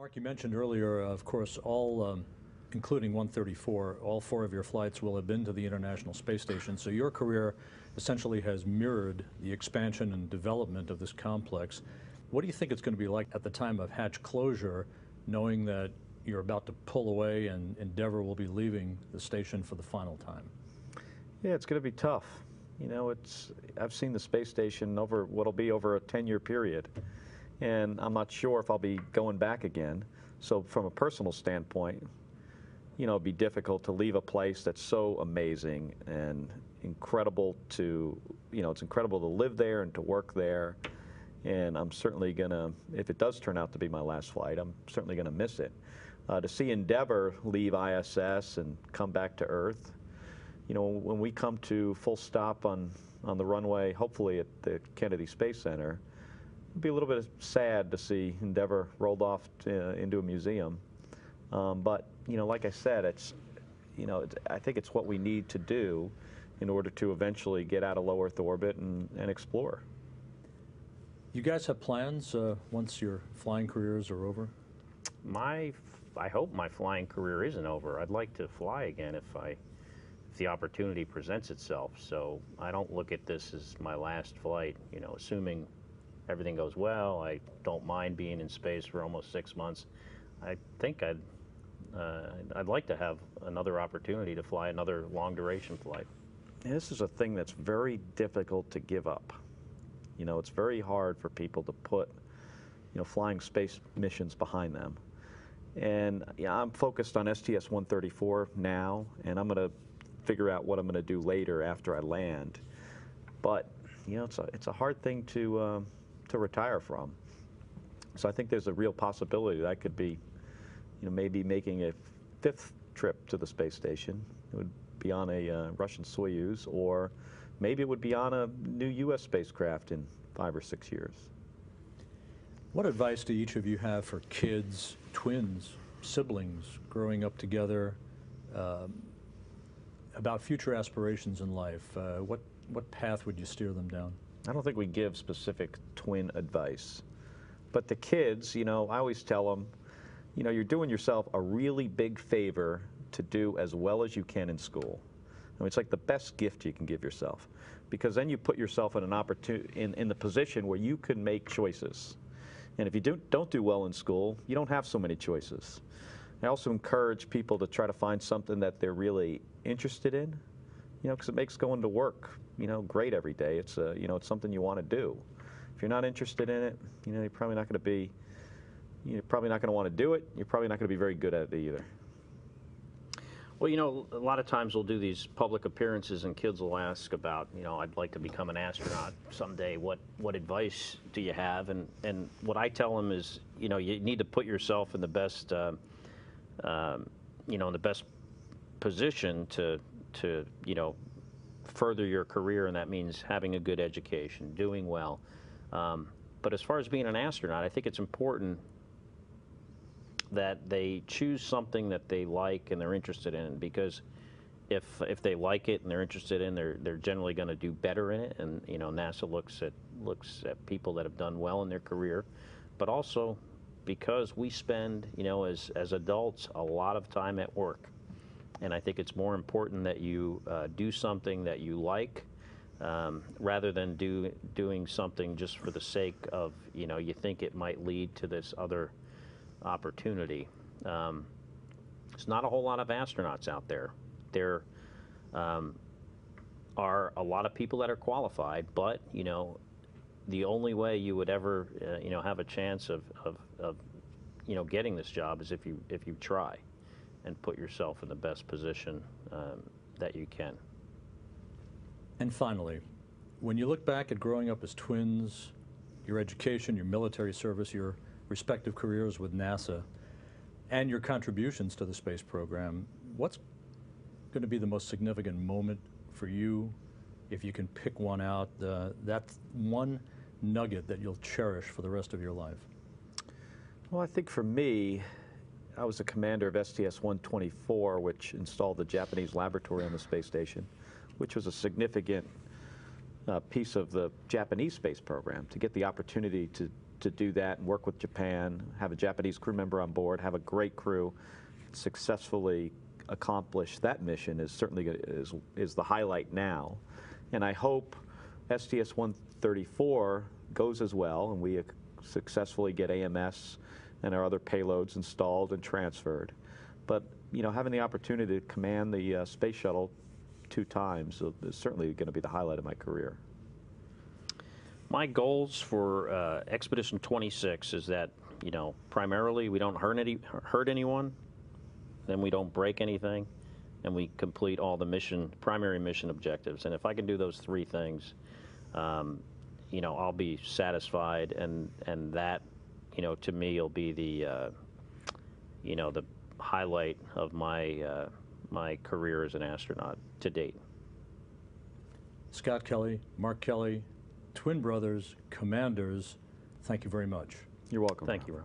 Mark, you mentioned earlier, of course, including 134, all four of your flights will have been to the International Space Station. So your career essentially has mirrored the expansion and development of this complex. What do you think it's going to be like at the time of hatch closure, knowing that you're about to pull away and Endeavour will be leaving the station for the final time? Yeah, it's going to be tough. You know, I've seen the space station over what'll be over a 10-year period, and I'm not sure if I'll be going back again. So from a personal standpoint, you know, it'd be difficult to leave a place that's so amazing and incredible to, you know, it's incredible to live there and to work there. And I'm certainly gonna, if it does turn out to be my last flight, I'm certainly gonna miss it. To see Endeavour leave ISS and come back to Earth, you know, when we come to full stop on the runway, hopefully at the Kennedy Space Center, it'd be a little bit sad to see Endeavour rolled off into a museum. But, you know, like I said, I think it's what we need to do in order to eventually get out of low Earth orbit and explore. You guys have plans once your flying careers are over? I hope my flying career isn't over. I'd like to fly again if the opportunity presents itself. So I don't look at this as my last flight. You know, assuming everything goes well, I don't mind being in space for almost 6 months. I think I'd like to have another opportunity to fly another long duration flight. And this is a thing that's very difficult to give up. You know, it's very hard for people to put, you know, flying space missions behind them. And yeah, I'm focused on STS-134 now, and I'm going to figure out what I'm going to do later after I land. But, you know, it's a hard thing to retire from. So I think there's a real possibility that I could be, you know, maybe making a 5th trip to the space station. It would be on a Russian Soyuz, or maybe it would be on a new U.S. spacecraft in 5 or 6 years. What advice do each of you have for kids, twins, siblings growing up together about future aspirations in life? What path would you steer them down? I don't think we give specific twin advice. But the kids, you know, I always tell them, you know, you're doing yourself a really big favor to do as well as you can in school. I mean, it's like the best gift you can give yourself, because then you put yourself in an opportunity, in the position where you can make choices. And if you don't do well in school, you don't have so many choices. I also encourage people to try to find something that they're really interested in, you know, because it makes going to work, you know, great every day. It's you know, it's something you want to do. If you're not interested in it, you know, you're probably not going to want to do it. You're probably not going to be very good at it either. Well, you know, a lot of times we'll do these public appearances and kids will ask about, you know, I'd like to become an astronaut someday. What advice do you have? And what I tell them is, you know, you need to put yourself in the best, you know, in the best position to you know, further your career, and that means having a good education, doing well. But as far as being an astronaut, I think it's important that they choose something that they like and they're interested in, because if they like it and they're interested in, they're generally going to do better in it. And you know, NASA looks at people that have done well in their career, but also because we spend, you know, as adults, a lot of time at work, and I think it's more important that you do something that you like, rather than doing something just for the sake of, you know, you think it might lead to this other opportunity. There's not a whole lot of astronauts out there. There are a lot of people that are qualified, but you know, the only way you would ever you know, have a chance of you know, getting this job is if you try and put yourself in the best position that you can. And finally, when you look back at growing up as twins, your education, your military service, your respective careers with NASA, and your contributions to the space program, what's going to be the most significant moment for you, if you can pick one out, that one nugget that you'll cherish for the rest of your life? Well, I think for me, I was a commander of STS-124, which installed the Japanese laboratory on the space station, which was a significant piece of the Japanese space program, to get the opportunity to to do that and work with Japan, have a Japanese crew member on board, have a great crew, successfully accomplish that mission is certainly is the highlight now. And I hope STS-134 goes as well, and we successfully get AMS and our other payloads installed and transferred. But you know, having the opportunity to command the space shuttle 2 times is certainly going to be the highlight of my career. My goals for Expedition 26 is that, you know, primarily we don't hurt anyone, then we don't break anything, and we complete all the primary mission objectives. And if I can do those 3 things, you know, I'll be satisfied, and that, you know, to me will be the, you know, the highlight of my my career as an astronaut to date. Scott Kelly, Mark Kelly, twin brothers, commanders, thank you very much. You're welcome. Thank you, Rob.